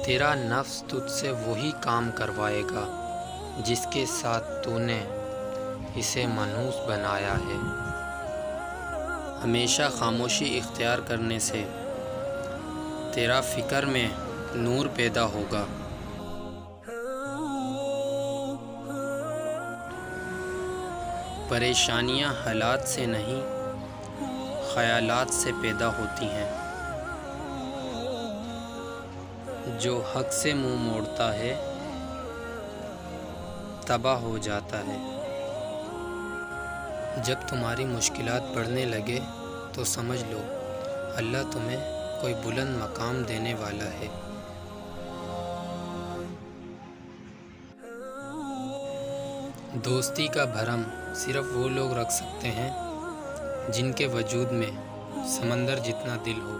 تیرا نفس تجھ سے وہی کام کروائے گا جس کے ساتھ تو نے اسے منحوس بنایا ہے۔ ہمیشہ خاموشی اختیار کرنے سے تیرا فکر میں نور پیدا ہوگا۔ پریشانیاں حالات سے نہیں، خیالات سے پیدا ہوتی ہیں۔ جو حق سے منہ موڑتا ہے تباہ ہو جاتا ہے۔ جب تمہاری مشکلات بڑھنے لگے تو سمجھ لو اللہ تمہیں کوئی بلند مقام دینے والا ہے۔ دوستی کا بھرم صرف وہ لوگ رکھ سکتے ہیں جن کے وجود میں سمندر جتنا دل ہو۔